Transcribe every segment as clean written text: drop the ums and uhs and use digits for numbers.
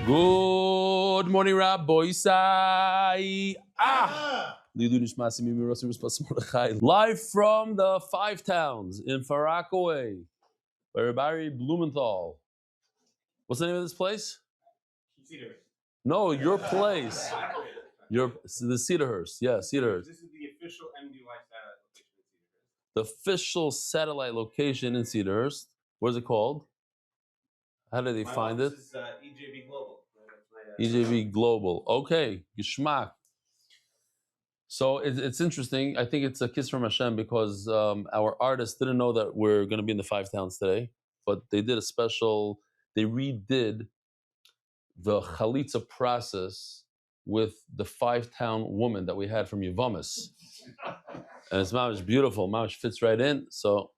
Good morning, Rabbi Isai. Live from the Five Towns in Far Rockaway by Barry Blumenthal. What's the name of this place? Cedarhurst. No, your place. The Cedarhurst. Yeah, Cedarhurst. This is the official MDY satellite location in Cedarhurst. The official satellite location in Cedarhurst. What is it called? How did they find it? This is EJB Global. EJB Global. Okay, Geschmack. So it's interesting. I think it's a kiss from Hashem because our artists didn't know that we're going to be in the Five Towns today, but they did a special. They redid the chalitza process with the Five-Town woman that we had from Yuvamis, and it's mamish beautiful. Mamish fits right in. So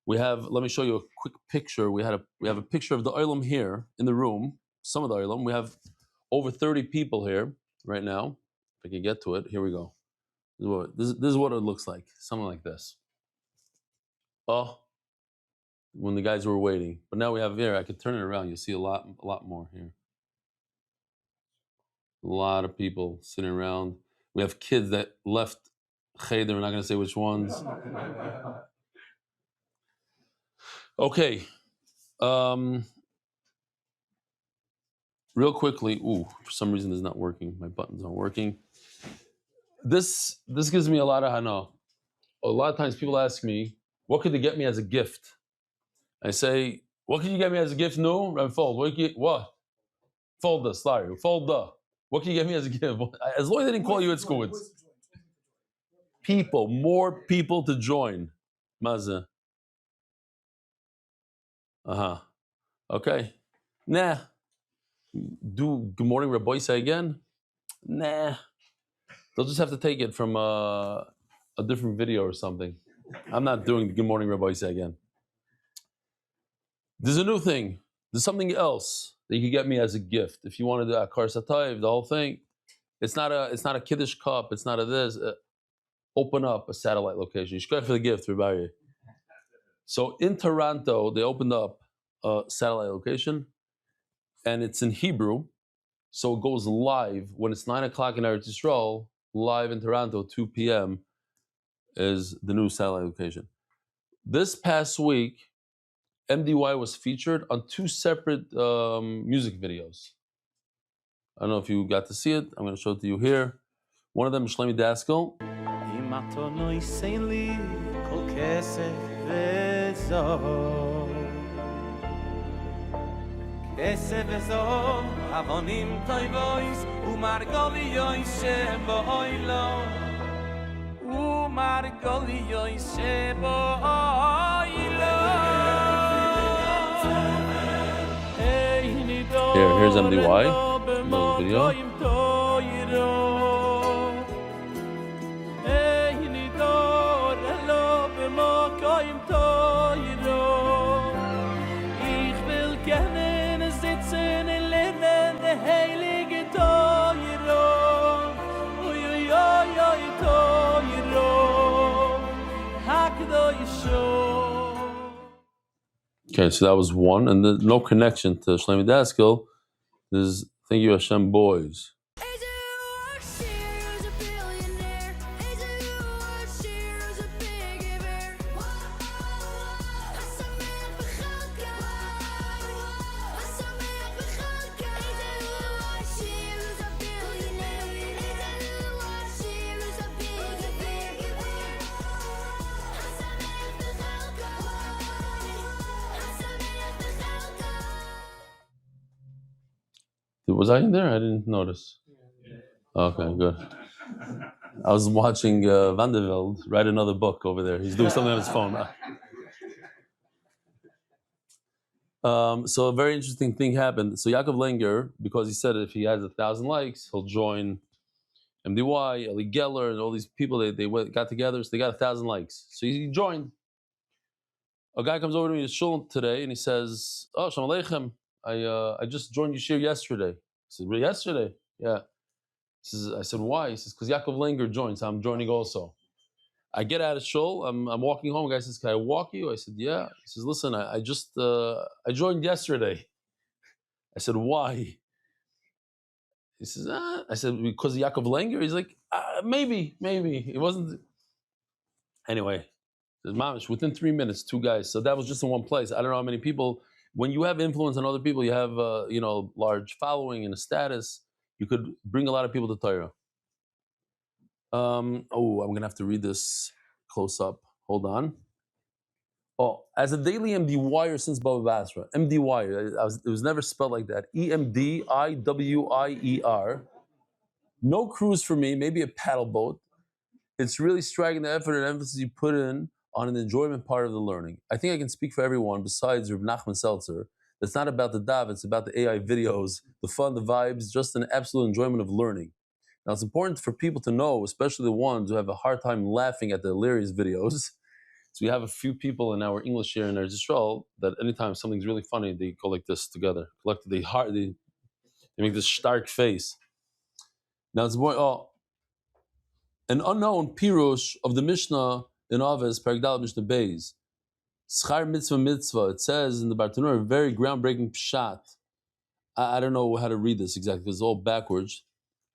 we have. Let me show you a quick picture. We have a picture of the oilam here in the room. Some of the oilam. We have over 30 people here right now. If I can get to it, here we go. This is what it looks like. Something like this. Oh, when the guys were waiting. But now we have here, I could turn it around. You'll see a lot more here. A lot of people sitting around. We have kids that left Cheder. We're not going to say which ones. Okay. Real quickly. Ooh, for some reason it's not working. My buttons aren't working. This gives me a lot of hana. A lot of times people ask me, what could they get me as a gift? I say, what can you get me as a gift? No, and fold. What? Fold the, sorry. Fold the. What can you get me as a gift? As long as they didn't call you at school, it's people, more people to join. Maza. Okay. Nah. Do good morning, Rabbi say again? Nah. They'll just have to take it from a different video or something. I'm not doing the good morning, Rabbi say again. There's a new thing. There's something else that you could get me as a gift. If you want to do a kar satayv, the whole thing, it's not a kiddush cup. It's not a this. Open up a satellite location. You should go for the gift, everybody. So in Toronto, they opened up a satellite location, and it's in Hebrew. So it goes live when it's 9 o'clock in Eretz Yisrael. Live in Toronto, 2 p.m. is the new satellite location. This past week, MDY was featured on 2 separate music videos. I don't know if you got to see it. I'm going to show it to you here. One of them is Shlomi Daskal. Here's MDY. Another video. Okay, so that was one, and there's no connection to Shlomi Daskal. There's Thank You Hashem Boys. Was I in there? I didn't notice. Okay, good. I was watching Vanderveld write another book over there. He's doing something on his phone. So a very interesting thing happened. So Yaakov Langer, because he said if he has 1,000 likes, he'll join MDY, Eli Geller, and all these people. They got together, so they got 1,000 likes. So he joined. A guy comes over to me in shul today, and he says, "Oh, Shalom Aleichem. I just joined Yeshir yesterday." I said, "Really, yesterday?" Yeah. I said, "Why?" He says, "Because Yaakov Langer joined, so I'm joining also." I get out of shul. I'm walking home. The guy says, "Can I walk you?" I said, "Yeah." He says, "Listen, I joined yesterday." I said, "Why?" He says, I said, because of Yaakov Langer? He's like, maybe. It wasn't. Anyway, says, Mamish, within 3 minutes, 2 guys. So that was just in one place. I don't know how many people. When you have influence on other people, you have, large following and a status. You could bring a lot of people to Torah. I'm going to have to read this close up. Hold on. As a daily MD wire since Baba Basra. MD wire. It was never spelled like that. EMDIWIER. No cruise for me, maybe a paddle boat. It's really striking the effort and emphasis you put in on an enjoyment part of the learning. I think I can speak for everyone besides Reb Nachman Seltzer. It's not about the DAV, it's about the AI videos, the fun, the vibes, just an absolute enjoyment of learning. Now, it's important for people to know, especially the ones who have a hard time laughing at the hilarious videos. So we have a few people in our English here in Eretz Yisrael that anytime something's really funny, they go like this together. Collectively, they make this stark face. Now, it's more, an unknown pirush of the Mishnah in Aves, Paragdal Mishnah Beis. Schar mitzvah. It says in the Bartanur, a very groundbreaking pshat. I don't know how to read this exactly because it's all backwards.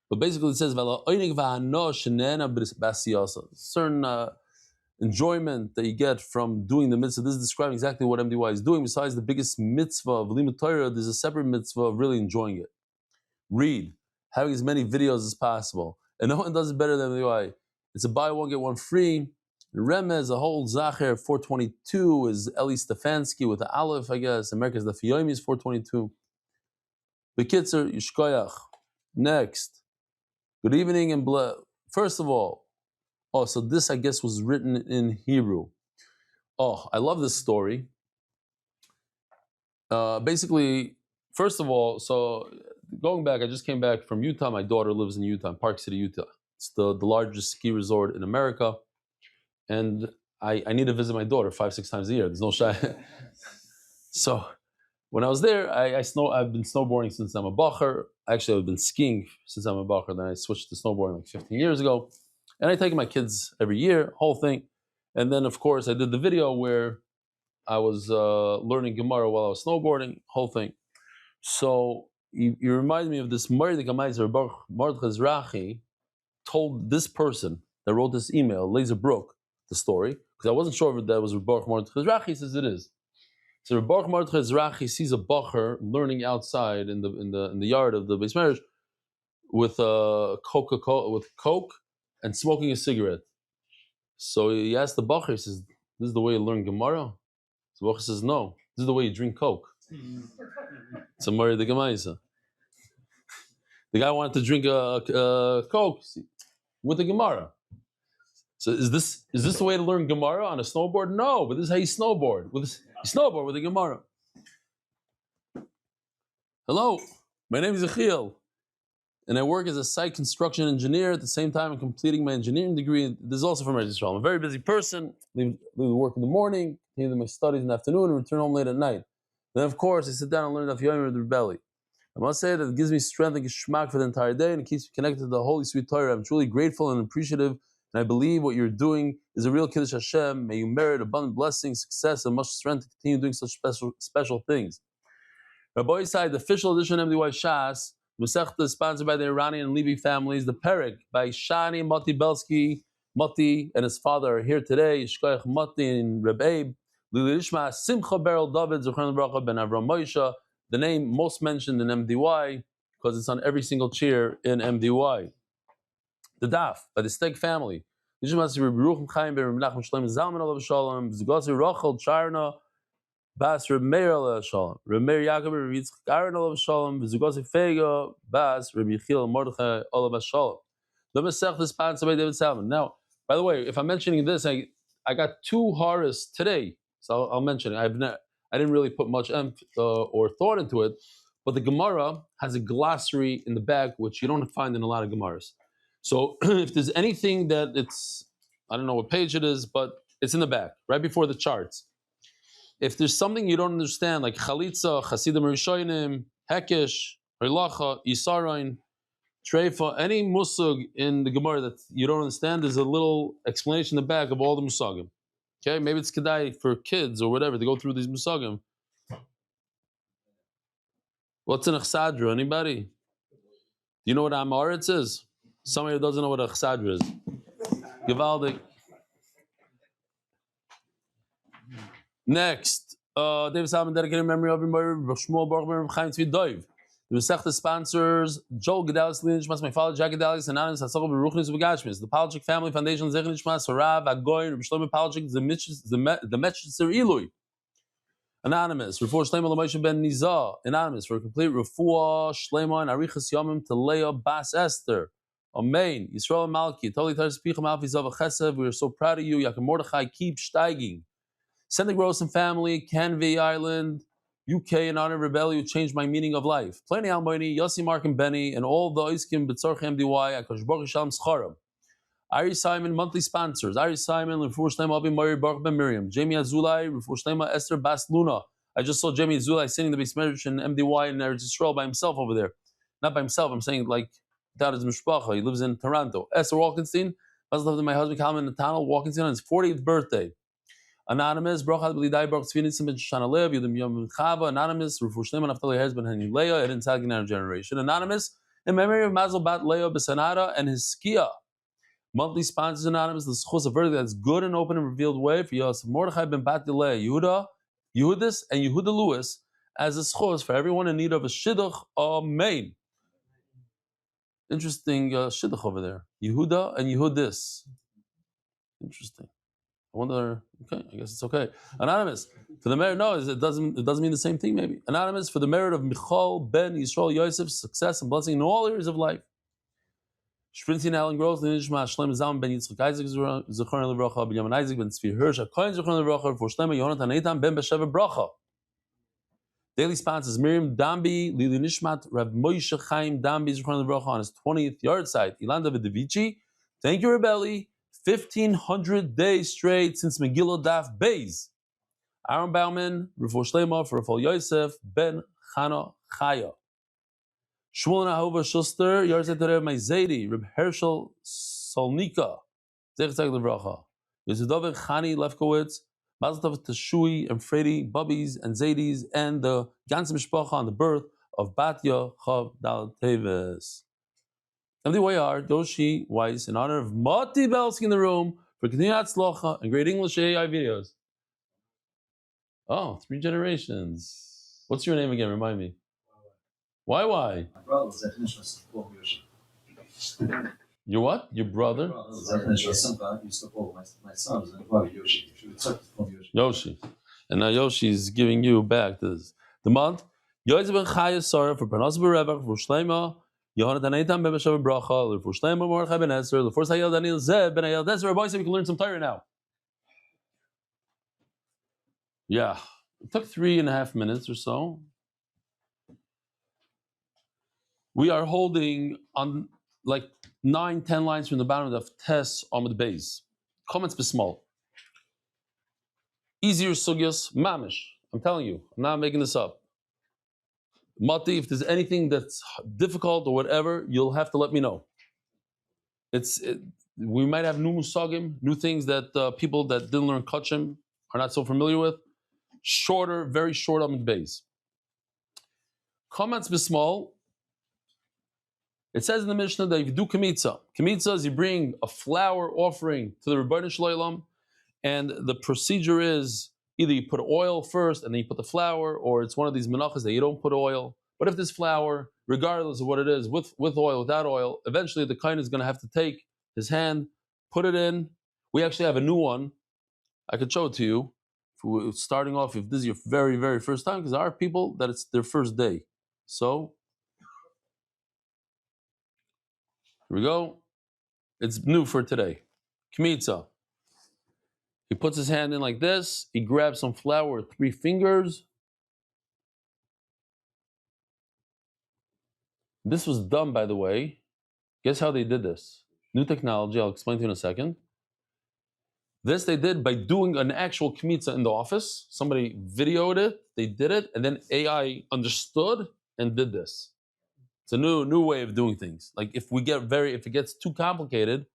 But basically it says, certain enjoyment that you get from doing the mitzvah. This is describing exactly what MDY is doing. Besides the biggest mitzvah of Limud Torah, there's a separate mitzvah of really enjoying it. Read, having as many videos as possible. And no one does it better than MDY. It's a buy one, get one free. Remez, a whole Zacher, 422 is Eli Stefansky with the Aleph, I guess. America's Daf Yomi is 422. Bekitzer, Yishkoyach. Next. Good evening and first of all, so this I guess was written in Hebrew. I love this story. Basically, first of all, so going back, I just came back from Utah. My daughter lives in Utah, Park City, Utah. It's the largest ski resort in America. And I need to visit my daughter 5-6 times a year. There's no shy. So when I was there, I've been snowboarding since I'm a bacher. Actually, I've been skiing since I'm a bacher. Then I switched to snowboarding like 15 years ago. And I take my kids every year, whole thing. And then, of course, I did the video where I was learning Gemara while I was snowboarding, whole thing. So you remind me of this Mordechai Rachi told this person that wrote this email, Laser Brook, the story, because I wasn't sure if that was Baruch Mordechai Rachi. He says it is. So Baruch Mordechai Rachi sees a bacher learning outside in the yard of the Beis Medrash with Coke and smoking a cigarette. So he asked the bacher, he says, "This is the way you learn Gemara?" So the bacher says, "No, this is the way you drink Coke." It's a Mari the Gemaisa. The guy wanted to drink a Coke with the Gemara. So is this the way to learn Gemara on a snowboard? No, but this is how you snowboard. You snowboard with a Gemara. Hello, my name is Ariel, and I work as a site construction engineer. At the same time, I'm completing my engineering degree. This is also from Eretz Yisrael. I'm a very busy person. Leave work in the morning, continue my studies in the afternoon, and return home late at night. Then, of course, I sit down and learn Daf Yomi with the belly. I must say that it gives me strength and geschmack for the entire day, and it keeps me connected to the Holy Sweet Torah. I'm truly grateful and appreciative, and I believe what you're doing is a real Kiddush Hashem. May you merit abundant blessings, success, and much strength to continue doing such special things. Rabbi Isai, the official edition of MDY Shas, Masechta is sponsored by the Iranian and Levy families. The Perek by Shani Moti Belsky. Moti and his father are here today. Yishkoyach Moti and Reb Abe. Lili Rishma, Simcha Beryl David, Zuchran Bracha Ben Avram Moshe, the name most mentioned in MDY because it's on every single chair in MDY. The Daf, by the Steg family. Yishmas Reb Ruchim Chaim Ben Menachos Shloim Zalman Olav Shalom, Zgosi Rachel Charna, Bas Reb Meir Olav Shalom, Reb Meir Yaakov Reb Yitzchak Aaron Olav Shalom, Zgosi Fega, Bas Reb Yechiel Mordechai Olav Shalom. The Masech is sponsored by David Salmon. Now, by the way, if I'm mentioning this, I got 2 horrors today. So I'll mention it. I didn't really put much or thought into it, but the Gemara has a glossary in the back, which you don't find in a lot of Gemaras. So if there's anything that I don't know what page it is, but it's in the back, right before the charts. If there's something you don't understand, like Chalitza, Chasidim Rishonim, Hekesh, Rilacha, Yisarain, Treifa, any musug in the Gemara that you don't understand, there's a little explanation in the back of all the musagim. Okay, maybe it's kedai for kids or whatever to go through these musagim. What's an achsadra? Anybody? you know what Amoritz is? Somebody who doesn't know what a chsadra is. Givaldik. Next, David Salmon dedicated memory of Shmuel Baruch Ben Chaim Tzvi Doiv. The Masechta sponsors Joel Gedalis Lin Nishmas, my father Jack Gedalis, Anonymous Hasakol Beruchnis Begashmis. The Palachik Family Foundation Zechin Nishmas, Harav Agoy, Reb Shlomo Palachik, the Metchitzer Eloi. Anonymous, Refuah Shlema L'Moshe Ben Nizah. Anonymous, for a complete Refuah Shlema and Arichas Yomim to Leah Bas Esther. Amen. Yisrael Malki, Toli Taris Picha Malfi Zav Chesed. We are so proud of you. Yaakov Mordechai, keep steiging. Sending Gross and family, Canvey Island, UK, in honor of Rebelli, who changed my meaning of life. Plenty Almoini, Yossi Mark and Benny, and all the Oiskim B'tzorchem DY, Akash Baruch Shalom Scharam. Ari Simon, monthly sponsors. Ari Simon, Refuah Shlema Abi Mari Baruch Ben Miriam. Jamie Azulai, Refuah Shlema Esther Bas Luna. I just saw Jamie Azulai sitting in the Beis in MDY in Eretz Yisrael by himself over there. Not by himself, I'm saying like without his mishpacha. He lives in Toronto. Esther Walkenstein, my husband Kalman Nathaniel Walkenstein on his 40th birthday. Anonymous, Brochat B'lidai Baruch Tzvinisim Ben Shoshana Lev, Yudim Yom Chava. Anonymous, Refuah Shlema Naftali Herz Ben Hani Leah, Eden Tzadkin generation. Anonymous, in memory of Mazel Bat Leah B'Sanada and his Skia. Monthly sponsors. Anonymous, the schus of verdict that's good and open and revealed way for Yosef Mordechai Ben Bat Leah, Yehudis, and Yehuda Lewis as a schus for everyone in need of a shidduch. Amen. Interesting shidduch over there. Yehuda and Yehudis. Interesting. I wonder. Okay, I guess it's okay. Anonymous, for the merit. No, it doesn't mean the same thing. Maybe. Anonymous, for the merit of Michal Ben Yisrael Yosef's success and blessing in all areas of life. Shprintin Alan Gross, Nishma Shlem Zalman Ben Yitzchak Isaac Zechron Levracha, Ben Yaman Isaac Ben Tzvi Hirsch, Akoin Zechron Levracha, for Shlema Yonatan Eitan Ben Besheva Bracha. Daily sponsors Miriam Dambi, Lili Nishmat, Rav Moshe Chaim Dambi Zechron Levracha on his 20th yard site. Ilan David Devici, thank you Rebelli. 1,500 days straight since Megillah Daf Beis. Aaron Bauman, Refuah Shlema for Rafal Yosef Ben Chana Chaya. Shmuel Ahova Schuster, Yarzeh Terev Maizedi, Reb Herschel Solnika, Zechatag Levracha. Yosudov Chani Lefkowitz, Mazel Tov Teshui and Freddy, Bubbies and Zadis, and the ganze Mishpacha on the birth of Batya Chav Dal Teves. MDYR, Doshi Weiss, in honor of Mati Belsky in the room for Kniyat Slocha and great English AI videos. Oh, 3 generations. What's your name again? Remind me. Why? My brother was at Yoshi. Your what? Your brother? Used to call my son was Yoshi. Yoshi. And now Yoshi is giving you back this. The month. Yosef ben Chaya Sarah for Parnas Berevach for Shlema. Yohanatan Eitan ben Beshav Bracha. For Shlema Mordechai ben Esther. The first Hayel Daniel Zeb ben Hayel Desert. Rabbi said we can learn some Torah now. Yeah. It took 3.5 minutes or so. We are holding on like 9-10 lines from the bottom of Tes Amud Beis. Comments besmall. Easier sugyas, mamish. I'm telling you, I'm not making this up. Mati, if there's anything that's difficult or whatever, you'll have to let me know. We might have new musagim, new things that people that didn't learn kachim are not so familiar with. Shorter, very short Amud Beis. Comments besmall. It says in the Mishnah that if you do kamitza is you bring a flour offering to the Rebbeinu Shloim, and the procedure is either you put oil first and then you put the flour, or it's one of these menachos that you don't put oil. But if this flour, regardless of what it is, with oil, without oil, eventually the kohen is going to have to take his hand, put it in. We actually have a new one. I could show it to you. Starting off, if this is your very, very first time, because there are people that it's their first day. So here we go. It's new for today. Kmitza. He puts his hand in like this. He grabs some flour with 3 fingers. This was done, by the way. Guess how they did this? New technology. I'll explain to you in a second. This they did by doing an actual kmitza in the office. Somebody videoed it. They did it, and then AI understood and did this. It's a new way of doing things. Like if it gets too complicated,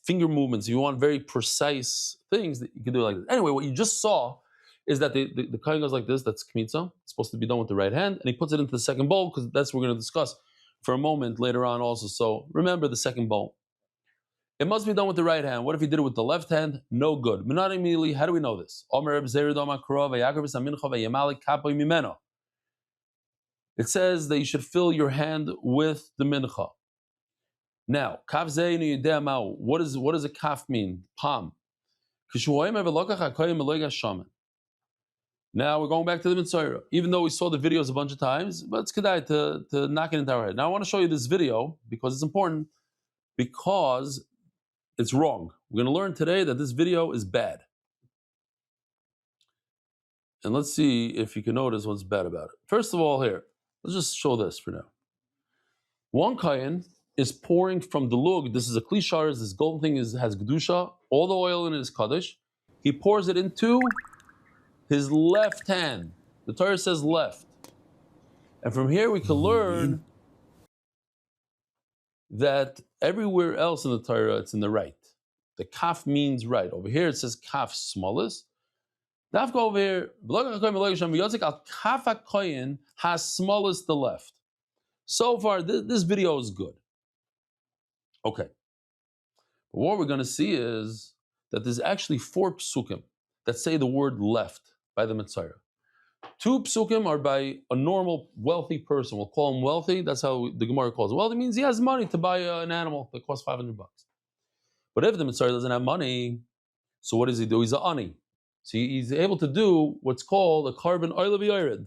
finger movements, you want very precise things, that you can do it like this. Anyway, what you just saw is that the kohen goes like this. That's kmitza. It's supposed to be done with the right hand, and he puts it into the second bowl because that's what we're going to discuss. for a moment later on also. So remember the second bowl. It must be done with the right hand. What if he did it with the left hand? No good. Not immediately. How do we know this? It says that you should fill your hand with the mincha. Now, what does a kaf mean? Palm. Now we're going back to the Mitzvah. Even though we saw the videos a bunch of times, but it's kedai to knock it into our head. Now I want to show you this video because it's important, because it's wrong. We're going to learn today that this video is bad. And let's see if you can notice what's bad about it. First of all, here, let's just show this for now. One kayan is pouring from the lug. This is a klishar. This golden thing has gedusha. All the oil in it is kaddish. He pours it into his left hand. The Torah says left. And from here we can learn that everywhere else in the Torah it's in the right. The kaf means right. Over here it says kaf smallest. Dafka over here, kaf hakoyin has smallest the left. So far, this video is good. Okay. But what we're going to see is that there's actually 4 psukim that say the word left by the Mitzvah. 2 psukim are by a normal, wealthy person. We'll call him wealthy. That's how the Gemara calls it. Wealthy means he has money to buy an animal that costs $500. But if the Mitzvah doesn't have money, so what does he do? He's an ani. So he's able to do what's called a carbon oil v'yored.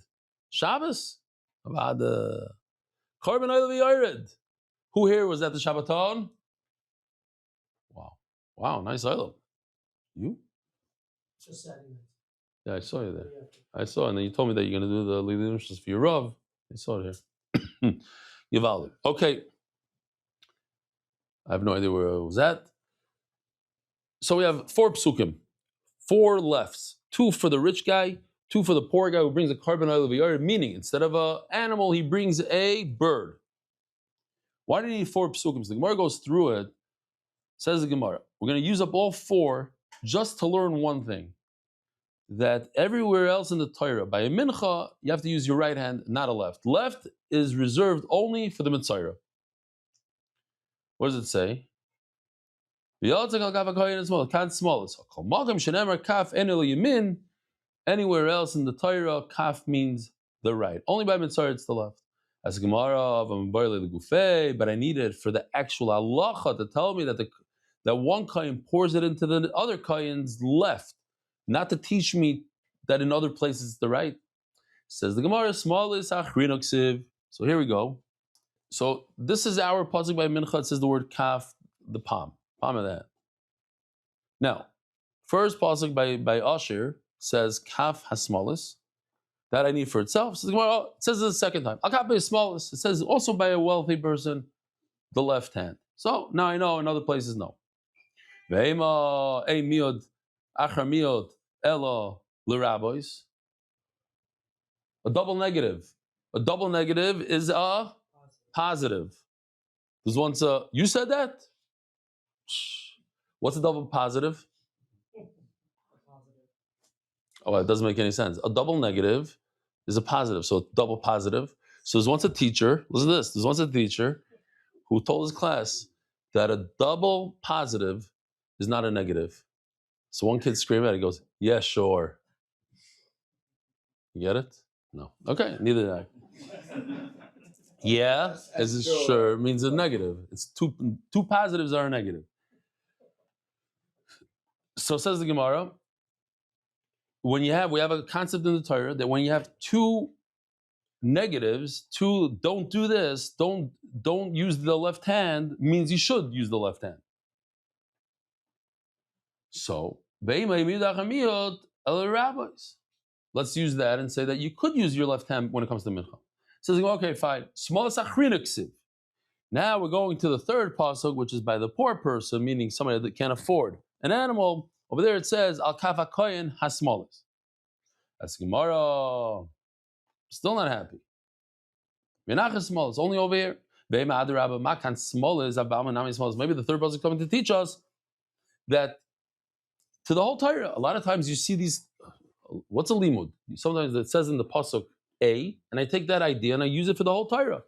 Shabbos? About the carbon oil v'yored. Who here was at the Shabbaton? Wow, nice oil. You? Just Saturday. Yeah, I saw you there. I saw, and then you told me that you're going to do the Lilinushes for your Rav. I saw it here. Yivaldi. Okay. I have no idea where it was at. So we have 4 psukim, 4 lefts, 2 for the rich guy, 2 for the poor guy who brings a carbon oil of a meaning instead of an animal, he brings a bird. Why do you need 4 psukim? So the Gemara goes through it. Says the Gemara, we're going to use up all 4 just to learn one thing. That everywhere else in the Torah, by a mincha, you have to use your right hand, not a left. Left is reserved only for the Mitzvah. What does it say? Anywhere else in the Torah, kaf means the right. Only by Mitzvah it's the left. As Gemara, but I need it for the actual halacha to tell me that one kain pours it into the other kain's left, not to teach me that in other places it's the right. Says the Gemara, small is achrinoksiv. So here we go. So this is our pasuk by Mincha. It says the word kaf, the palm of that. Now, first pasuk by Asher says kaf has smallest. That I need for itself. So the Gemara, it says it the second time. Al kaf is smallest. It says also by a wealthy person, the left hand. So now I know in other places no. Ve'ema ei miod achar miod ela l'rabbis. A double negative. A double negative is a positive. There's one. You said that? What's a double positive? Oh, it doesn't make any sense. A double negative is a positive. So double positive. So there's once a teacher, listen to this, there's once a teacher who told his class that a double positive is not a negative. So one kid screamed at it, he goes, yeah, sure. You get it? No. Okay, neither did I. Yeah, as is sure means a negative. It's two positives are a negative. So says the Gemara, we have a concept in the Torah that when you have 2 negatives, 2 don't do this, don't use the left hand, means you should use the left hand. So let's use that and say that you could use your left hand when it comes to mincha. Says, okay, fine. Now we're going to the third pasuk, which is by the poor person, meaning somebody that can't afford an animal. Over there it says, Al kafa koyin hasmolis. That's Gemara. Still not happy. Menachos smolis, only over here. Maybe the third pasuk is coming to teach us that to the whole Torah, a lot of times you see these, what's a limud? Sometimes it says in the pasuk A, and I take that idea and I use it for the whole Torah.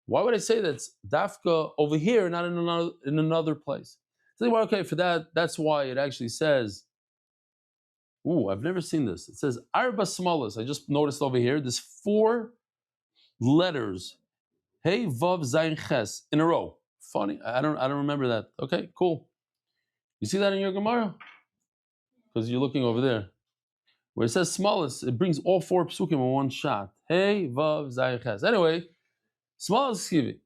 Why would I say that's dafka over here, not in another place? So, well, okay, for that, that's why it actually says. Ooh, I've never seen this. It says arba smalas. I just noticed over here. There's 4 letters. Hey vav zayin ches in a row. Funny. I don't remember that. Okay, cool. You see that in your Gemara? Because you're looking over there. Where it says smallest, it brings all 4 psukim in one shot. Hey vav zayin ches. Anyway, smallest skivi.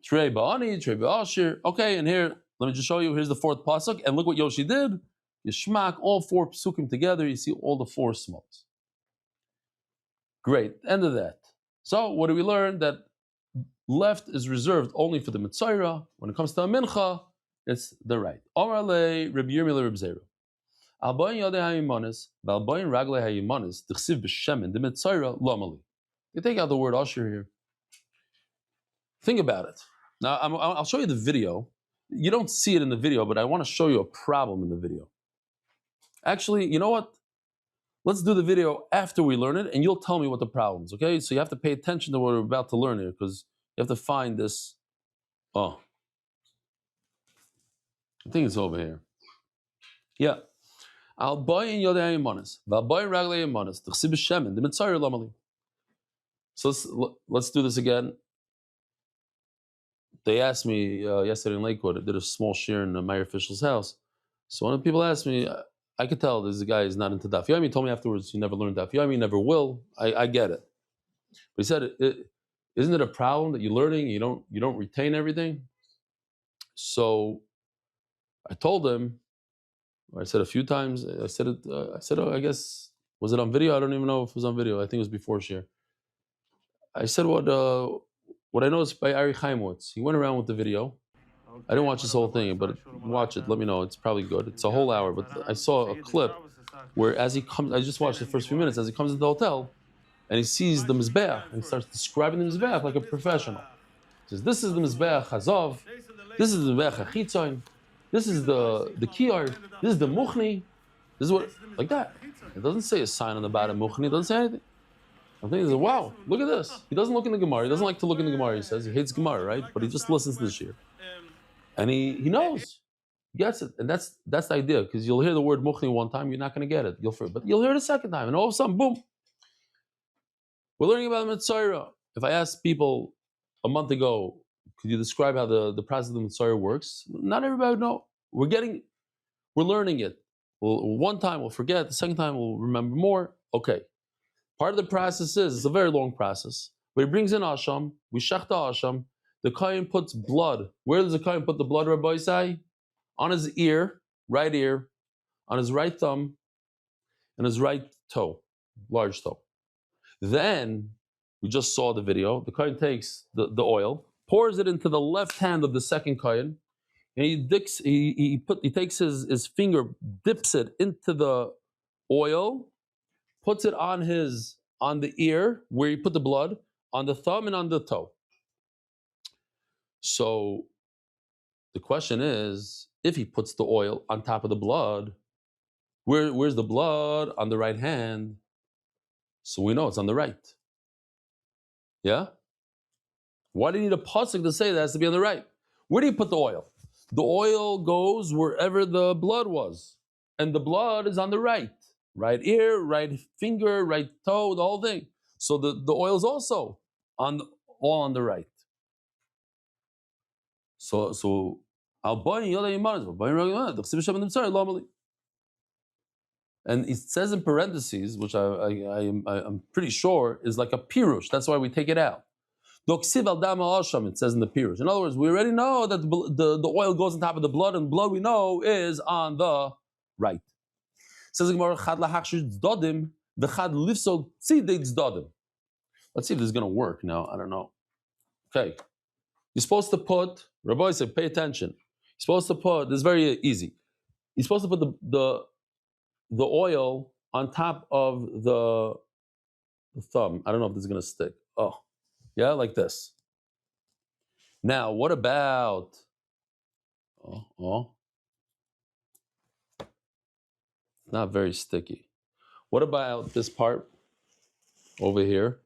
Trey ba'ani, trey ba'ashir. Okay, and here, let me just show you. Here's the 4th pasuk, and look what Yoshi did. Yishmak, all 4 psukim together. You see all the 4 smalls. Great. End of that. So what do we learn? That left is reserved only for the Mitzayra. When it comes to a mincha, it's the right. Omar le Rabbi Yirmiyah Rabbi Zera. Alboyin yodei hayimanis, v'alboyin raglei hayimanis, t'chsiv b'shemen, the Mitzayra lomali. You take out the word usher here. Think about it. Now, I'll show you the video. You don't see it in the video, but I want to show you a problem in the video. Actually, you know what? Let's do the video after we learn it, and you'll tell me what the problem is, okay? So you have to pay attention to what we're about to learn here, because you have to find this. Oh. I think it's over here. Yeah. Al boyin yodei hayimanis, v'al boyin raglei hayimanis, t'chsiv b'shemen, the mitzayir lamali. So let's do this again. They asked me yesterday in Lakewood, I did a small share in Meyer Fischel's house. So one of the people asked me, I could tell this guy is not into Daf Yomi. He told me afterwards, you never learned Daf Yomi, never will. I get it. But he said, isn't it a problem that you're learning, you don't retain everything? So I told him, I said a few times, I said, oh, I guess, was it on video? I don't even know if it was on video. I think it was before share. I said what I noticed by Ari Chaimowitz. He went around with the video. I didn't watch this whole thing, but watch it. Let me know. It's probably good. It's a whole hour, but I saw a clip where as he comes, I just watched the first few minutes, as he comes into the hotel, and he sees the Mizbeach, and he starts describing the Mizbeach like a professional. He says, this is the Mizbeach Hazov, this is the Mizbeach HaChitzoin, this is the Kiyar, this is the Muchni, this is what, like that. It doesn't say a sign on the bottom, Muchni, it doesn't say anything. I'm thinking, wow, look at this. He doesn't look in the Gemara. He doesn't like to look in the Gemara, he says. He hates Gemara, right? But he just listens to the shir. And he knows. He gets it. And that's the idea. Because you'll hear the word Muchni one time, you're not going to get it. But you'll hear it a second time. And all of a sudden, boom. We're learning about the Mitzayra. If I asked people a month ago, could you describe how the process of the Mitzayra works? Not everybody would know. We're learning it. One time we'll forget. The second time we'll remember more. Okay. Part of the process is, it's a very long process, but he brings in Asham, we shechta Asham, the Kohen puts blood. Where does the Kohen put the blood, Rabbi Isai? On his ear, right ear, on his right thumb, and his right toe, large toe. Then, we just saw the video, the Kohen takes the oil, pours it into the left hand of the second Kohen, and he takes his finger, dips it into the oil, puts it on the ear where he put the blood, on the thumb and on the toe. So the question is, if he puts the oil on top of the blood, where's the blood? On the right hand. So we know it's on the right. Yeah? Why do you need a pasuk to say that it has to be on the right? Where do you put the oil? The oil goes wherever the blood was. And the blood is on the right. Right ear, right finger, right toe, the whole thing. So the oil is also all on the right. So and it says in parentheses, which I'm pretty sure is like a pirush. That's why we take it out. It says in the pirush. In other words, we already know that the oil goes on top of the blood, and blood we know is on the right. Says the Gemara, chad lahachshir tzdodim, v'chad lifsol tzidei tzdodim. Let's see if this is going to work now. I don't know. Okay. You're supposed to put, Rabbi said, pay attention. You're supposed to put, this is very easy. You're supposed to put the oil on top of the thumb. I don't know if this is going to stick. Oh, yeah, like this. Now, what about, not very sticky. What about this part over here?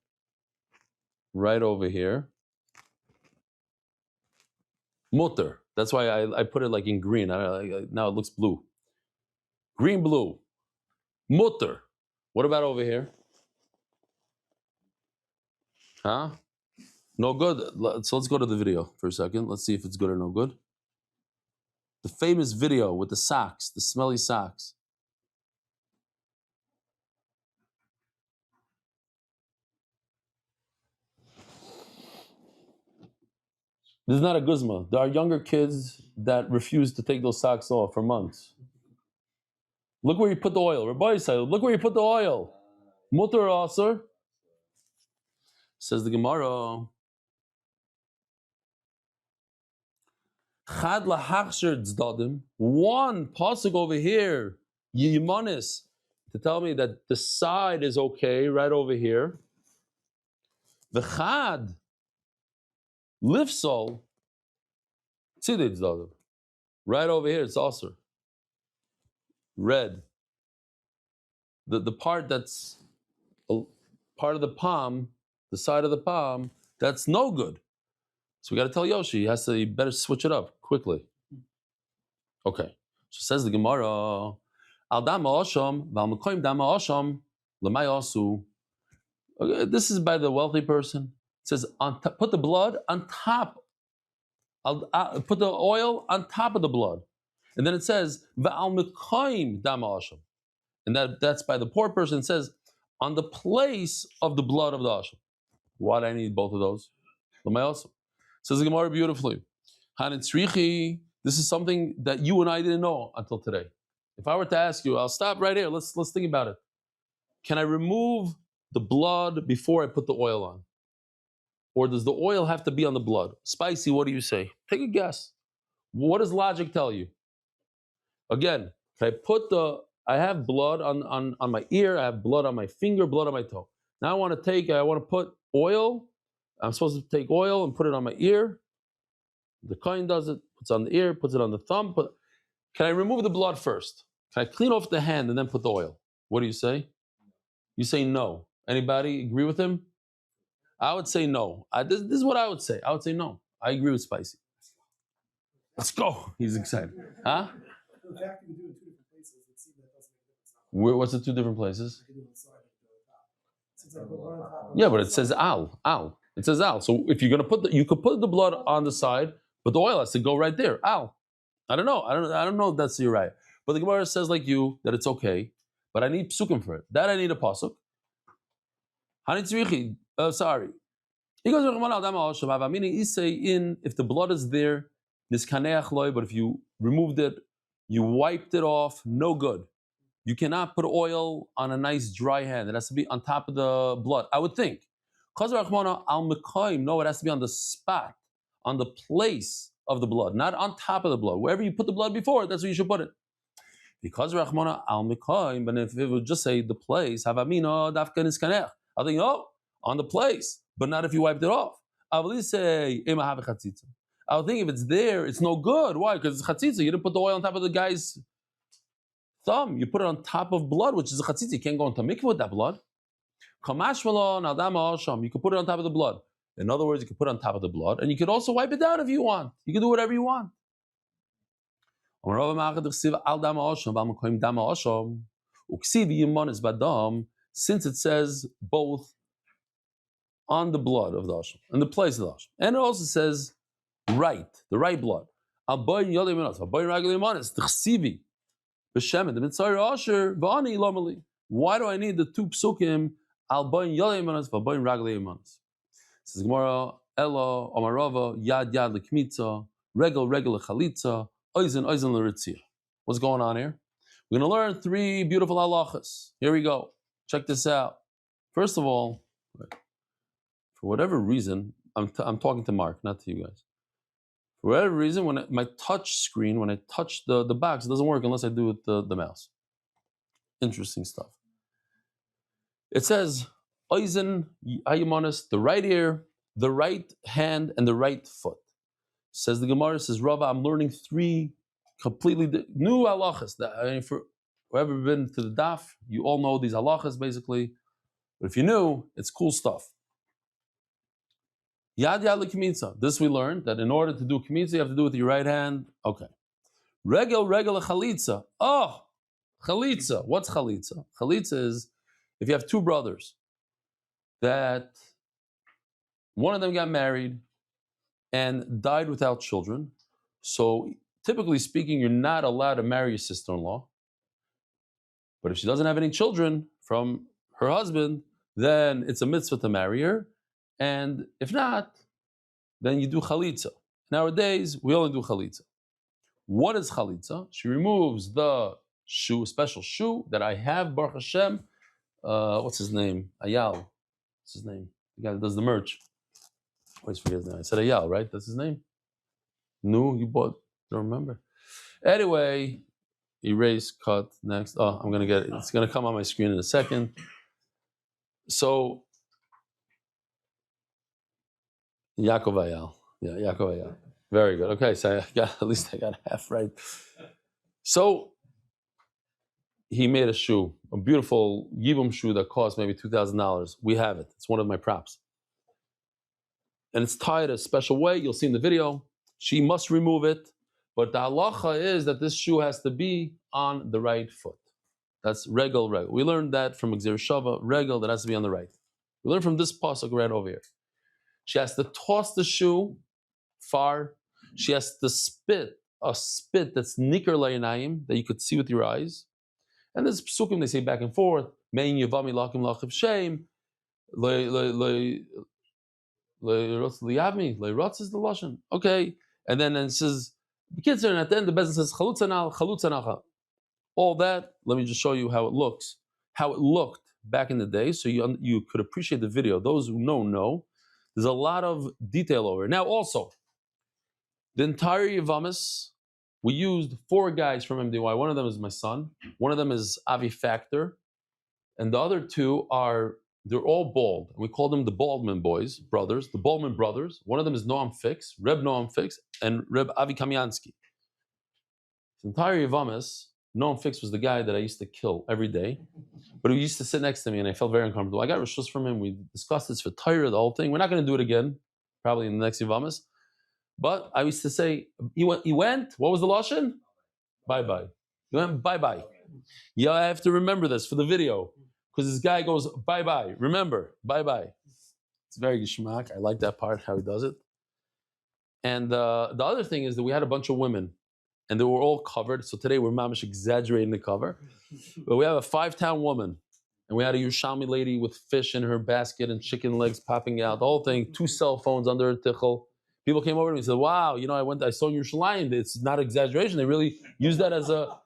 Right over here. Mutter. That's why I put it like in green. Now it looks blue. Green, blue. Mutter. What about over here? Huh? No good. So let's go to the video for a second. Let's see if it's good or no good. The famous video with the socks, the smelly socks. This is not a guzma. There are younger kids that refuse to take those socks off for months. Look where you put the oil. Rabbi said, look where you put the oil. Mutter asur. Says the Gemara. Chad lahachsher tzdadim. One pasuk over here, yimanis, to tell me that the side is okay, right over here. V'chad lifsol tzidid tzdadim. Right over here, it's asur. Red. The part that's part of the palm, the side of the palm, that's no good. So we got to tell Yoshi, he better switch it up quickly. Okay. So says the Gemara, Al dama osham, val mekoim dama osham, lemay asu. Okay, this is by the wealthy person. It says, put the blood on top. Put the oil on top of the blood. And then it says, va'al mekoim dama osham. And that's by the poor person. It says, on the place of the blood of the asham. Why do I need both of those? Lemay asu. Says the Gemara beautifully. This is something that you and I didn't know until today. If I were to ask you, I'll stop right here. Let's think about it. Can I remove the blood before I put the oil on? Or does the oil have to be on the blood? Spicy, what do you say? Take a guess. What does logic tell you? Again, I have blood on my ear, I have blood on my finger, blood on my toe. Now I want to put oil. I'm supposed to take oil and put it on my ear. The kohen does it, puts it on the ear, puts it on the thumb. Can I remove the blood first? Can I clean off the hand and then put the oil? What do you say? You say no. Anybody agree with him? I would say no. This is what I would say. I would say no. I agree with Spicy. Let's go. He's excited. Huh? The fact that you do it in two different places, it seems that doesn't make a difference. What's the two different places? I can do it on the side and do it on top. Since I put one on top. Yeah, but it says al. It says al. So if you're gonna you could put the blood on the side, but the oil has to go right there. Al. I don't know. I don't know if that's you're right. But the Gemara says like you that it's okay, but I need psukim for it. That I need a pasuk. Sorry. He goes, meaning he's saying if the blood is there, but if you removed it, you wiped it off, no good. You cannot put oil on a nice dry hand. It has to be on top of the blood, I would think. No, it has to be on the spot, on the place of the blood, not on top of the blood. Wherever you put the blood before, that's where you should put it. Because Rahmana al Mikoim, but if it would just say the place, Havamina Dafkan Iskanech, I'll think, on the place, but not if you wiped it off. I will say, I would think if it's there, it's no good. Why? Because it's chatzitza. You didn't put the oil on top of the guy's thumb. You put it on top of blood, which is a chatzitza. You can't go into mikveh with that blood. You could put it on top of the blood. In other words, you could put it on top of the blood, and you could also wipe it down if you want. You can do whatever you want. Since it says both on the blood of the asham, in the place of the asham, and it also says right, the right blood. Why do I need the two psukim? Says Gemara, Elo, Amarava, Yad Yad Lekmitza, Regel Lechalitza, Oizen L'Ritzia. What's going on here? We're going to learn three beautiful halachas. Here we go. Check this out. First of all, for whatever reason, I'm talking to Mark, not to you guys. For whatever reason, when my touch screen, when I touch the box, it doesn't work unless I do it with the mouse. Interesting stuff. It says, Oizen Ayumanis, the right ear, the right hand, and the right foot. Says the Gemara, says Rava, I'm learning three completely new halachas. For whoever been to the Daf, you all know these halachas basically. But if you're new, it's cool stuff. Yad yad l'kmitza. This we learned that in order to do kmitza, you have to do it with your right hand. Okay. Regel chalitza. Oh, chalitza. What's chalitza? Chalitza is if you have two brothers that one of them got married and died without children. So typically speaking, you're not allowed to marry your sister-in-law. But if she doesn't have any children from her husband, then it's a mitzvah to marry her. And if not, then you do chalitza. Nowadays, we only do chalitza. What is chalitza? She removes the shoe, a special shoe that I have, Baruch Hashem. What's his name? Ayal. What's his name? The guy that does the merch. I always forget his name. I said Ayal, right? That's his name? No, you bought, don't remember. Anyway, erase, cut, next. Oh, I'm gonna get it. It's gonna come on my screen in a second. So, Yaakov Ayal. Yeah, Yaakov Ayal. Very good. Okay, so at least I got half right. So, he made a shoe, a beautiful Yibum shoe that cost maybe $2,000. We have it. It's one of my props. And it's tied a special way. You'll see in the video. She must remove it. But the halacha is that this shoe has to be on the right foot. That's regel. We learned that from Gzir Shava, regel, that has to be on the right. We learned from this pasuk right over here. She has to toss the shoe far. She has to spit a spit that's nikar la'inayim, that you could see with your eyes. And there's psukim, they say back and forth, mein yavami lakim lachiv shem, le'rotz liyavmi, le'rotz is the lashon. Okay, and then it says, kids, and at the end the bezin says chalutzanacha. All that. Let me just show you how it looks, how it looked back in the day, so you could appreciate the video. Those who know. There's a lot of detail over it. Now, also, the entire Yavamis, we used 4 guys from MDY. One of them is my son. One of them is Avi Factor, and the other 2 they're all bald. We call them the Baldman brothers, the Baldman brothers. One of them is Noam Fix, Reb Noam Fix, and Reb Avi Kamyansky. The entire Yavamis, Noam Fix was the guy that I used to kill every day, but he used to sit next to me, and I felt very uncomfortable. I got reshus from him. We discussed this for Torah, the whole thing. We're not going to do it again, probably in the next Yavamis. But I used to say, he went, what was the lashon? Bye-bye. He went bye-bye. Yeah, I have to remember this for the video, because this guy goes bye-bye. Remember, bye-bye. It's very geschmack. I like that part, how he does it. And the other thing is that we had a bunch of women, and they were all covered. So today we're mamish exaggerating the cover. But we have a 5-town woman, and we had a Yerushalmi lady with fish in her basket and chicken legs popping out, the whole thing, 2 cell phones under her tichel. People came over to me and said, wow, I saw in Yerushalayim, it's not exaggeration. They really use that as a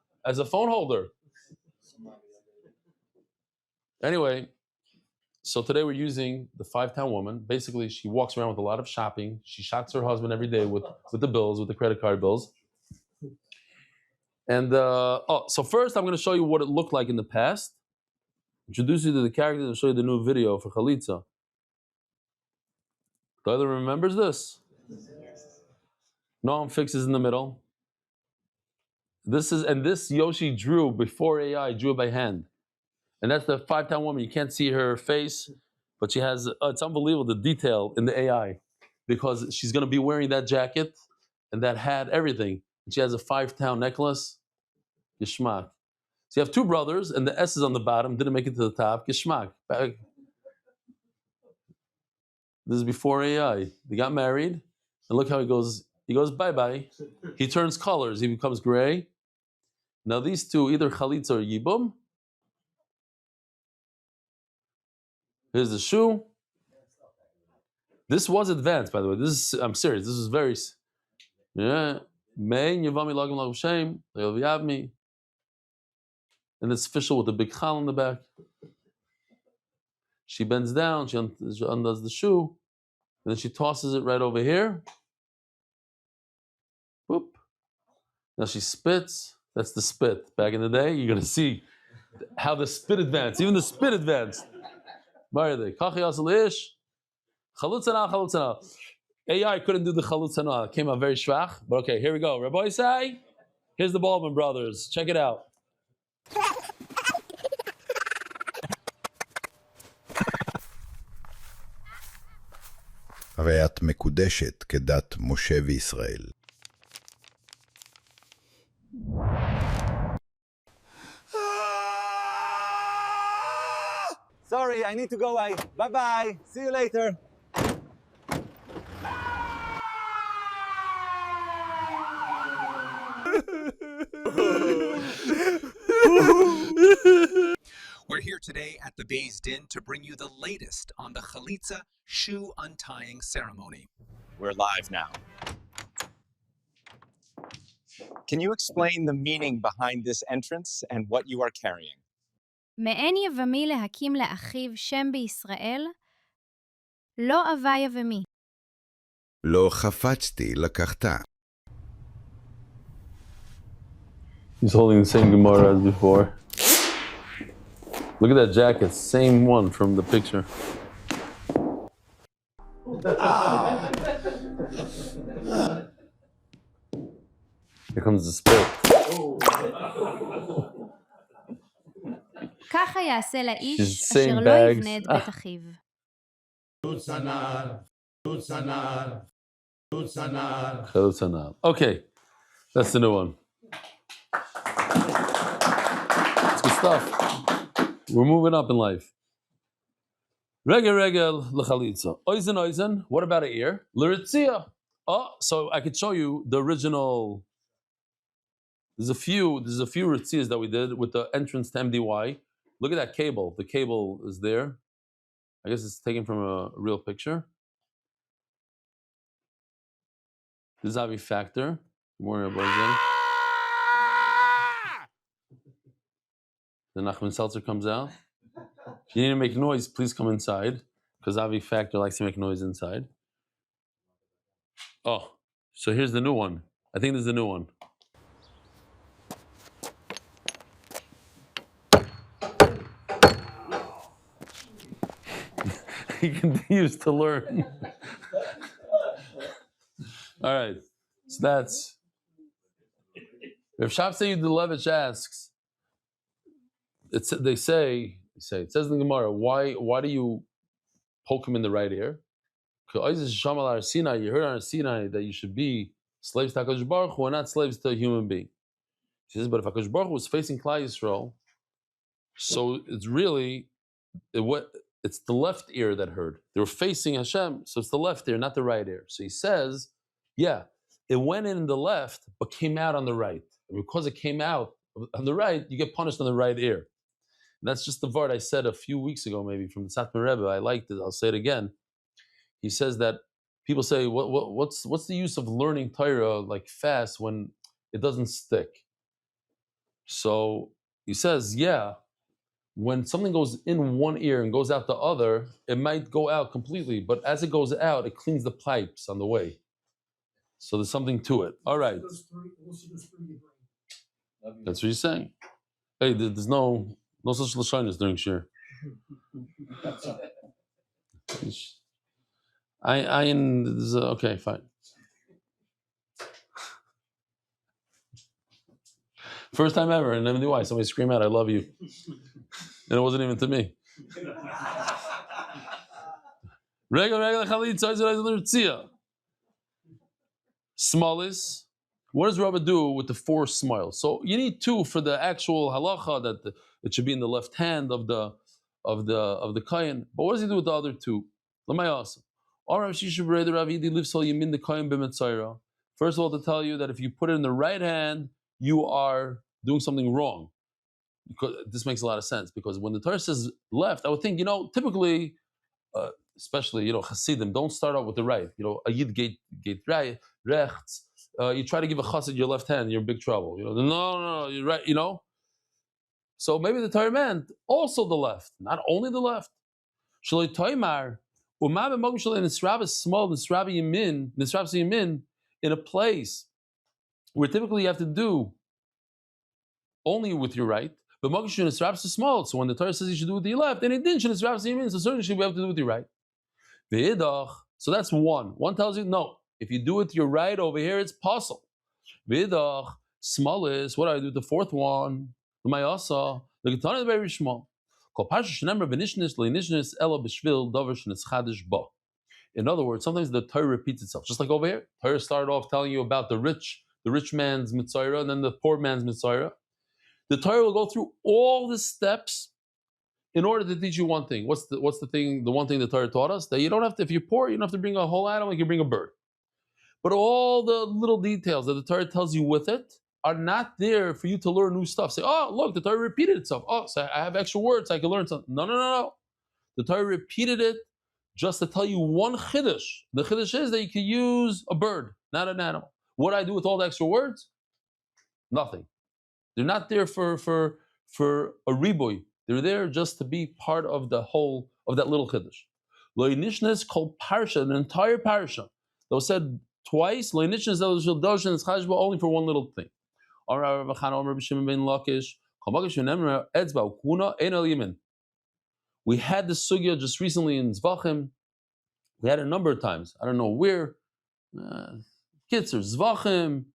phone holder. Anyway, so today we're using the 5-town woman. Basically, she walks around with a lot of shopping. She shocks her husband every day with the bills, with the credit card bills. And so first I'm going to show you what it looked like in the past. Introduce you to the characters and show you the new video for Chalitza. The other remembers this? Noam Fix is in the middle. This Yoshi drew before AI, drew it by hand. And that's the 5-town woman. You can't see her face, but she has, it's unbelievable the detail in the AI, because she's going to be wearing that jacket and that hat, everything. And she has a 5-town necklace. Geshmak. So you have 2 brothers, and the S is on the bottom, didn't make it to the top. Geshmak. This is before AI. They got married, and look how he goes. He goes bye-bye. He turns colors. He becomes gray. Now these 2, either Chalitza or Yibum. Here's the shoe. This was advanced, by the way. I'm serious. This is very... Yeah. Mein Yavami Lagim Lagim Shem. Le'il and it's official with the big chal in the back. She bends down, she undoes the shoe, and then she tosses it right over here. Whoop. Now she spits. That's the spit. Back in the day, you're going to see how the spit advanced. Even the spit advanced. AI couldn't do the chalutzana. It came out very schwach. But okay, here we go. Rabbi Say, here's the Baldwin brothers. Check it out. הרי את מקודשת כדת משה וישראל. Sorry, I need to go. Bye-bye. See you later. We're here today at the Beis Din to bring you the latest on the Chalitza shoe untying ceremony. We're live now. Can you explain the meaning behind this entrance and what you are carrying? מעין יבמי להקים לאחיו שם בישראל, לא אבה יבמי. לא חפצתי לקחתה. He's holding the same Gemara as before. Look at that jacket, same one from the picture. Here comes the spit. ככה יעשה לאיש She's אשר saying לא bags. יבנה את בית אחיו. Okay, that's the new one. It's good stuff. We're moving up in life. Regel l'chalitza. Oizen. What about an ear? L'ritzia. Oh, so I could show you the original. There's a few ritzias that we did with the entrance to MDY. Look at that cable. The cable is there. I guess it's taken from a real picture. This is Avi Factor. More about Then Nachman Seltzer comes out. If you need to make noise, please come inside, because Avi Factor likes to make noise inside. Oh, so here's the new one. I think this is the new one. He continues to learn. All right, so that's. If Shabsai Yudilevich asks, they say it says in the Gemara, why do you poke him in the right ear? Because you heard on Sinai that you should be slaves to HaKadosh Baruch Hu and not slaves to a human being. She says, but if HaKadosh Baruch Hu was facing Klal Yisrael, so it's really it's the left ear that heard. They were facing Hashem, so it's the left ear, not the right ear. So he says, yeah, it went in the left, but came out on the right. And because it came out on the right, you get punished on the right ear. And that's just the word I said a few weeks ago, maybe from the Satmar Rebbe. I liked it. I'll say it again. He says that people say, what's the use of learning Torah like fast when it doesn't stick? So he says, yeah, when something goes in one ear and goes out the other, it might go out completely, but as it goes out, it cleans the pipes on the way. So there's something to it. All right. That's what he's saying. Hey, there's no such lashonos during shir. Okay, fine. First time ever in MDY, somebody scream out, "I love you," and it wasn't even to me. Smallis. What does Rabbi do with the four smiles? So you need two for the actual halacha that it should be in the left hand of the kayan. But what does he do with the other two? First of all, to tell you that if you put it in the right hand, you are doing something wrong. Because this makes a lot of sense, because when the Torah says left, I would think, typically, especially, Hasidim, don't start out with the right. A yid gate right, rechts. You try to give a chassid your left hand, you're in big trouble. No, you're right, So maybe the Torah meant also the left, not only the left. Shaloi toimar, umab emogim shaloi nisrab small, nisrab yamin, in a place where typically you have to do only with your right, but mogim shaloi nisrab small. So when the Torah says you should do with your left, then it didn't shaloi nisrab yamin. So certainly we have to do with your right. Ve'idach. So that's one. One tells you no. If you do it with your right over here, it's possible. Ve'idach. Smallest. What do I do with the fourth one? L'mayasa. The Ketana is very small. If In other words, sometimes the Torah repeats itself. Just like over here, Torah started off telling you about the rich man's mitzvah, and then the poor man's mitzvah. The Torah will go through all the steps in order to teach you one thing. What's the thing? The one thing the Torah taught us, that you don't have to, if you're poor, you don't have to bring a whole animal, you can bring a bird. But all the little details that the Torah tells you with it are not there for you to learn new stuff. Say, oh, look, the Torah repeated itself. Oh, so I have extra words, I can learn something. No. The Torah repeated it just to tell you one chiddush. The chiddush is that you can use a bird, not an animal. What do I do with all the extra words? Nothing. They're not there for a riboy. They're there just to be part of the whole of that little chiddush. Lo nishnes kol parsha, an entire parsha that was said twice. Lo nishnes is chashba only for one little thing. We had this sugya just recently in Zvachim. We had it a number of times. I don't know where. Kitzer, Zvachim.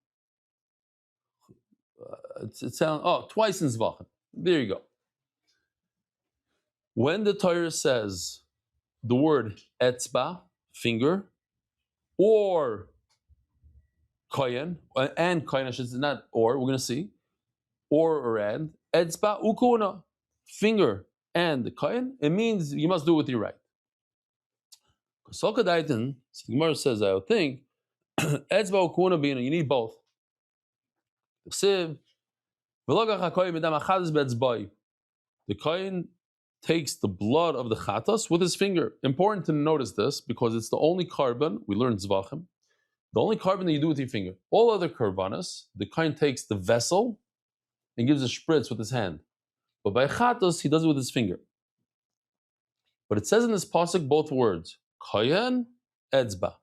It sounds, twice in Zvachim. There you go. When the Torah says the word etzba, finger, or koyen, and koyen, I should say, not or, we're going to see, or and, etzba ukuna, finger and the koyen, it means you must do it with your right. The Gemara says, I would think, etzba ukuna being, you need both. The kohen takes the blood of the chatas with his finger. Important to notice this because it's the only carbon, we learned zvachim, the only carbon that you do with your finger. All other karbanas, the kohen takes the vessel and gives a spritz with his hand. But by chatas, he does it with his finger. But it says in this pasuk both words, kohen, etzba.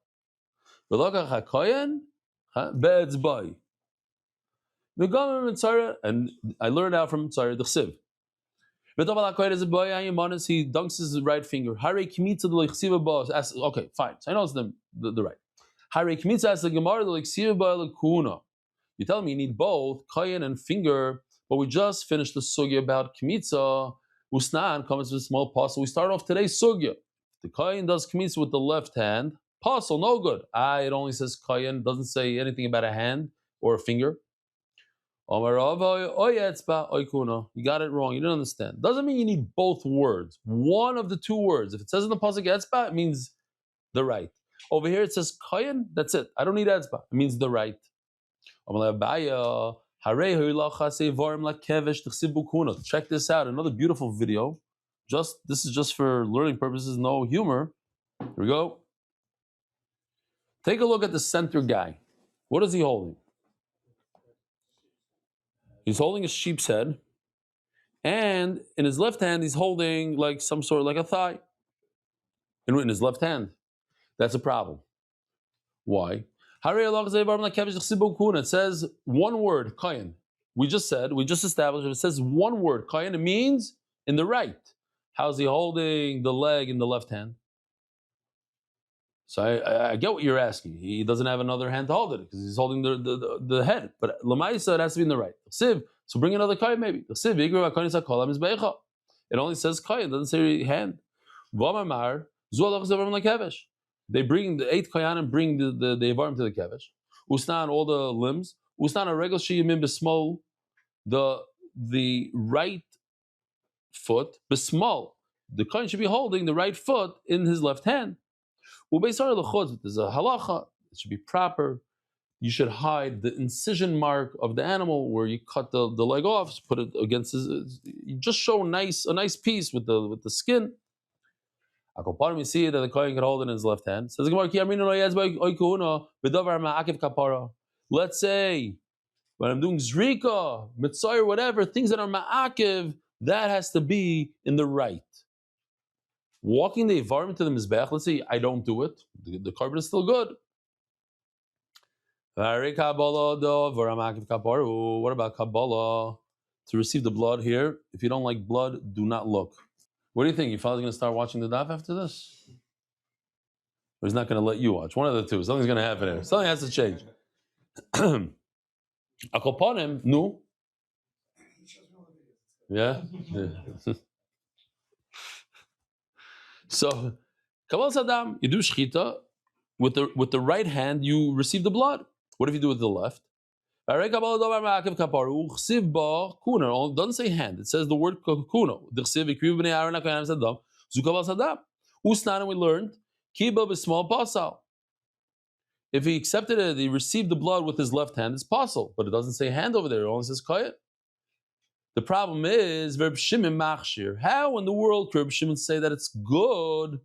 V'lokach hakohen, be'etzbai. And I learned out from the chsiv. He dunks his right finger. Okay, fine. So I know it's the right. You tell me you need both kohen and finger, but we just finished the sugya about kmitza. Usnan comes with a small puzzle. We start off today's sugya. The kohen does kmitza with the left hand. Puzzle, no good. It only says kohen, doesn't say anything about a hand or a finger. You got it wrong. You didn't understand. Doesn't mean you need both words. One of the two words. If it says in the pasuk etzba, it means the right. Over here it says kohen. That's it. I don't need etzba. It means the right. Check this out. Another beautiful video. This is just for learning purposes. No humor. Here we go. Take a look at the center guy. What is he holding? He's holding a sheep's head, and in his left hand, he's holding like some sort of like a thigh. In his left hand. That's a problem. Why? It says one word, kohen. We just established it says one word, kohen. It means in the right. How's he holding the leg in the left hand? So I get what you're asking. He doesn't have another hand to hold it because he's holding the head. But Lamaisa, it has to be in the right. So bring another kohen maybe. It only says kohen, it doesn't say hand. They bring the 8 kohanim, bring the Evarim to the kevesh. Usnan, all the limbs. Usnan a regal sheyimim b'smol, the right foot b'smol. The kohen should be holding the right foot in his left hand. There's a halacha. It should be proper. You should hide the incision mark of the animal where you cut the leg off. Put it against his. You just show a nice piece with the skin. You see that the kohen can hold it in his left hand. Says let's say when I'm doing zrika, mitzvah, whatever things that are ma'akiv, that has to be in the right. Walking the Evarim to the Mizbech, let's say I don't do it, the carbon is still good. What about Kabbalah? To receive the blood here, if you don't like blood, do not look. What do you think? Your father's going to start watching the daf after this? Or he's not going to let you watch? One of the two. Something's going to happen here. Something has to change. Akoponim, no. Yeah? So, Kabbalas Adam, you do shchita with the right hand. You receive the blood. What if you do it with the left? It doesn't say hand. It says the word kuno. And we learned kiba is small pasal. If he accepted it, he received the blood with his left hand, it's pasal, but it doesn't say hand over there. It only says kayet. The problem is Reb Shimon machshir. How in the world could Reb Shimon say that it's good?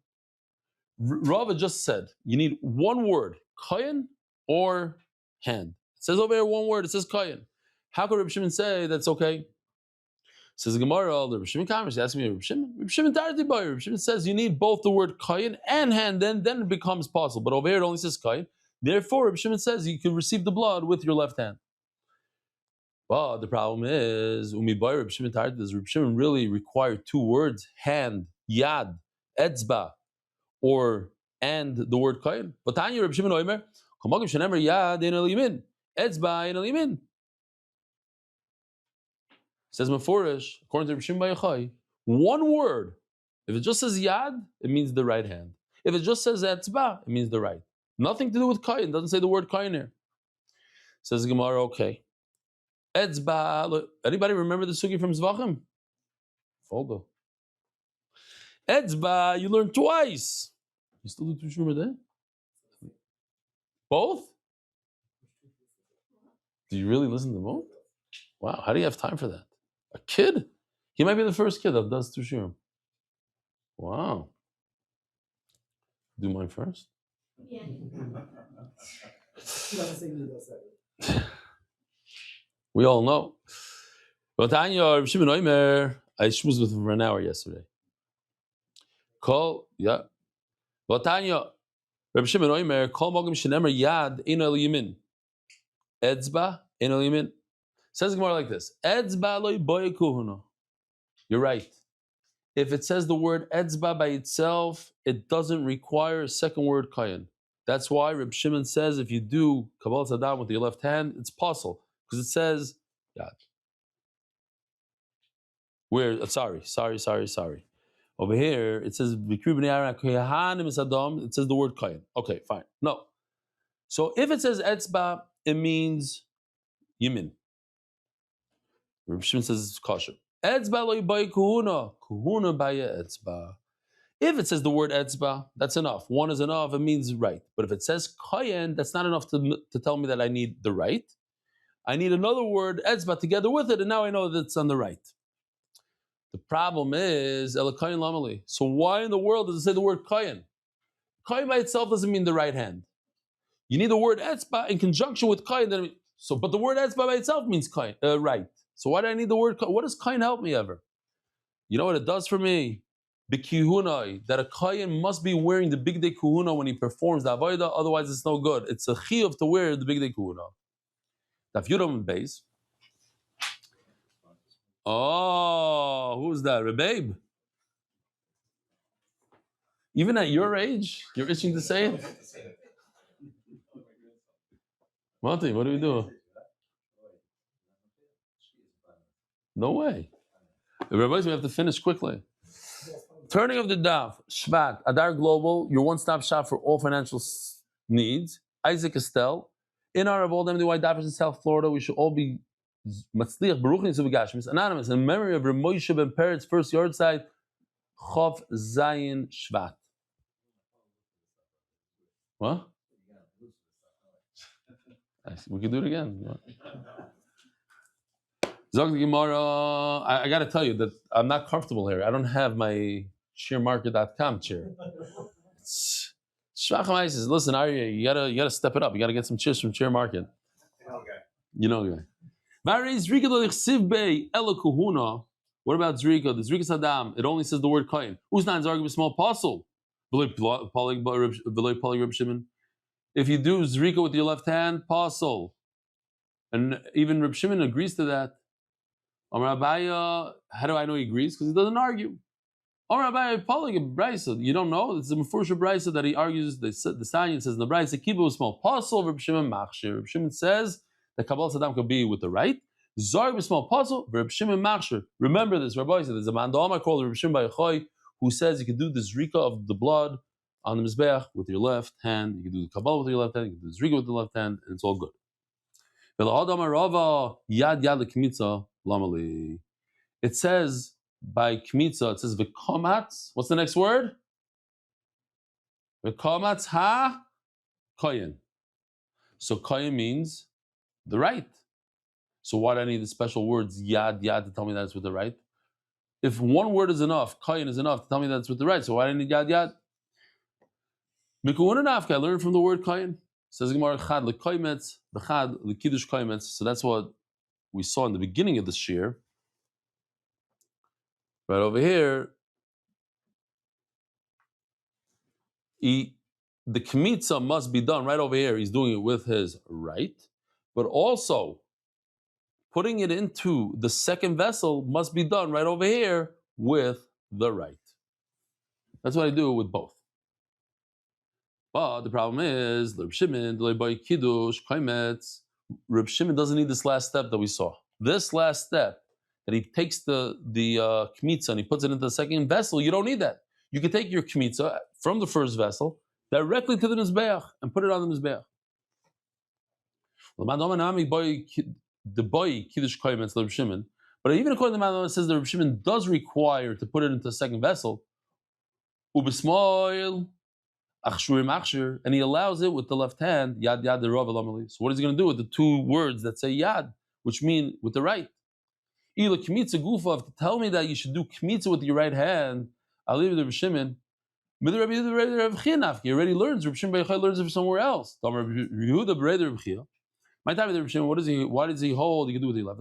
Rava just said you need one word, kayin or hand. It says over here one word. It says kayin. How could Reb Shimon say that's okay? Says the Gemara, the Reb Shimon comments, asking me, Reb Shimon tarti boy. Reb Shimon says you need both the word kayin and hand, then it becomes possible. But over here it only says kayin. Therefore, Reb Shimon says you can receive the blood with your left hand. But the problem is, Reb Shimon tarti, does Reb Shimon really require two words, hand, yad, etzba, or and the word kayin? But Tanya Reb Shimon oimer, kamagim shenemer yad in el yamin, etzba in el yamin. Says Meforish, according to Reb Shimon Bar Yochai, one word. If it just says yad, it means the right hand. If it just says etzba, it means the right. Nothing to do with kayin. Doesn't say the word kayin here. Says the Gemara, okay. Etzba. Look, anybody remember the sugi from Zvachim? Foldo. Etzba, you learned twice. You still do Tushur there? Both? Do you really listen to both? Wow, how do you have time for that? A kid? He might be the first kid that does Tushur. Wow. Do mine first? Yeah. We all know. But Tanya, Reb Shimon Oimer, I schmoozed with him for an hour yesterday. Call, yeah. But Tanya, Reb Shimon Oimer, call Mogim Shenemer Yad in el Yamin. Etzba in el Yamin. Says Gemara like this. Etzba loy boy kuhuna. You're right. If it says the word etzba by itself, it doesn't require a second word kayin. That's why Reb Shimon says if you do Kabbalas Adam with your left hand, it's possible. Because it says, yad. Sorry. Over here, it says, it says the word kayin. Okay, fine. No. So if it says etzba, it means yamin. Reb Shimon says it's kosher. Etzba loy bay kuhuna. Kuhuna baya etzba. If it says the word etzba, that's enough. One is enough, it means right. But if it says kayin, that's not enough to tell me that I need the right. I need another word, etzba, together with it, and now I know that it's on the right. The problem is, elakayin lamali. So why in the world does it say the word kayin? Kayin by itself doesn't mean the right hand. You need the word etzba in conjunction with kayin. But the word etzba by itself means kayin, right. So why do I need the word kayin? What does kayin help me ever? You know what it does for me? B'kihunai, that a kayin must be wearing the big day kuhuna when he performs the avodah, otherwise it's no good. It's a chiyuv to wear the big day kuhuna. Daf Yomi base. Oh, who's that? Rebabe? Even at your age, you're itching to say it? Monty, what do we do? No way. Rabbis, we have to finish quickly. Turning of the Daf, Shvat, Adar Global, your one-stop shop for all financial needs. Isaac Estelle. In honor of all the MDY Daffers in South Florida, we should all be Matzliach Baruchim Subagashmis, anonymous, in memory of Reb Moshe ben Peret's first yard site, Chof Zayin Shvat. What? We could do it again. Zog the Gemara, I got to tell you that I'm not comfortable here. I don't have my sheermarket.com chair. Shvacham says, listen, Ariel, you gotta step it up. You gotta get some chairs from Chair Market. You know, guy. What about Zrika? The Zrika Saddam, it only says the word kain. Who's not arguing with small apostle? If you do Zrika with your left hand, apostle. And even Reb Shimon agrees to that. Amar Abaya, how do I know he agrees? Because he doesn't argue. Amar Abaya, Brisa, you don't know? It's a Mefurish Brisa that he argues. The Sanyan says in the Brisa, Kiba was small apostle, Reb Shimon Machshir. Reb Shimon says that Kabbalas Adam could be with the right. Zarg with small apostle, Reb Shimon Machshir. Remember this, Rabbi said, there's a man, the Omar called Reb Shimon Bar Yochai, who says you can do the Zrika of the blood on the Mizbeach with your left hand. You can do the Kabbalah with your left hand. You can do the Zrika with the left hand, and it's all good. It says by Kmitza, it says V'komatz. What's the next word? V'komatz ha koyin. So koyin means the right. So why do I need the special words yad to tell me that it's with the right? If one word is enough, koyin is enough to tell me that it's with the right. So why do I need yad? I learned from the word koyin. Says Gemara chad lekoymetz, v'chad lekiddush koymetz. So that's what we saw in the beginning of the shir. Right over here, the kmitza must be done right over here. He's doing it with his right, but also putting it into the second vessel must be done right over here with the right. That's what I do with both. But the problem is, Reb Shimon doesn't need this last step that we saw. This last step, that he takes the kmitza and he puts it into the second vessel, you don't need that. You can take your kmitza from the first vessel directly to the mizbeach and put it on the mizbeach. The boy kiddush koymetz Reb Shimon, but even according to the Menachos, it says that Reb Shimon does require to put it into the second vessel. Ubismoil achshurim, and he allows it with the left hand. Yad the rav elamali. So what is he going to do with the two words that say yad, which mean with the right? Ila kmitza gufa, to tell me that you should do kmitza with your right hand, I'll leave it to Reb Shimon. He already learns. Reb Shimon learns it from somewhere else. My time with Reb Shimon, why does he hold? You can do with the left.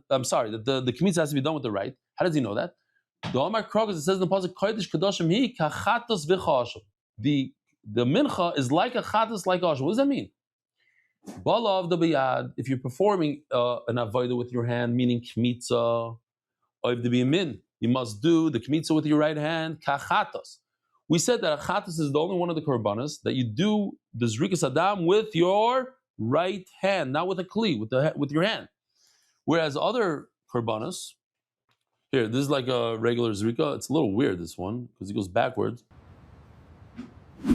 I'm sorry, that the kmitza has to be done with the right. How does he know that? It says in the pasuk, the mincha is like a chatas, like asham. What does that mean? If you're performing an avodah with your hand, meaning kmitza, or if the biyamin, you must do the kmitza with your right hand, kachatas. We said that a chatas is the only one of the korbanos that you do the zrikas adam with your right hand, not with a kli, with your hand. Whereas other korbanos, here, this is like a regular zrika. It's a little weird, this one, because he goes backwards.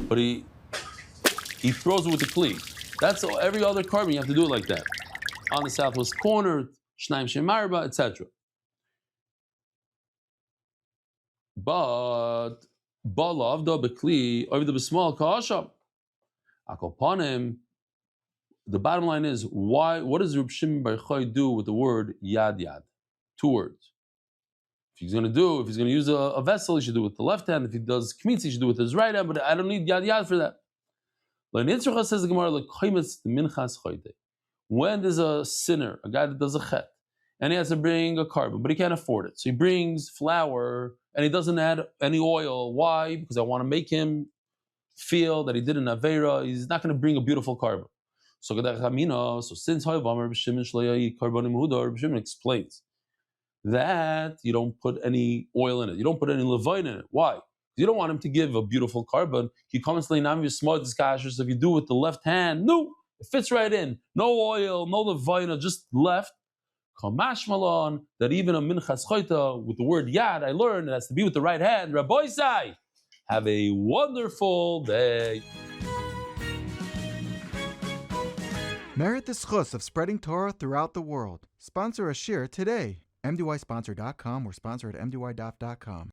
But he throws it with the kli. That's every other carbon, you have to do it like that. On the southwest corner, shnaim shemarba, etc. But balavda bekli over the small kasham. Akopanim. The bottom line is, what does Reb Shimon bar Yochai do with the word yad? Two words. If he's going to use a vessel, he should do it with the left hand. If he does kmitz, he should do it with his right hand. But I don't need yad for that. Says the Gemara, when there's a sinner, a guy that does a chet, and he has to bring a carbon, but he can't afford it, so he brings flour and he doesn't add any oil. Why? Because I want to make him feel that he did an avera. He's not going to bring a beautiful carbon. So since Reb Shimon explains that you don't put any oil in it, you don't put any levain in it. Why? You don't want him to give a beautiful carbon. He comes to Nam smart discussions. If you do it with the left hand, no, it fits right in. No oil, no levain, just left. Kamash malon, that even a minchas choita with the word yad, I learned it has to be with the right hand. Rabbi Sai, have a wonderful day. Merit the schus of spreading Torah throughout the world. Sponsor a shir today. MDYsponsor.com or sponsor at MDYDaf.com.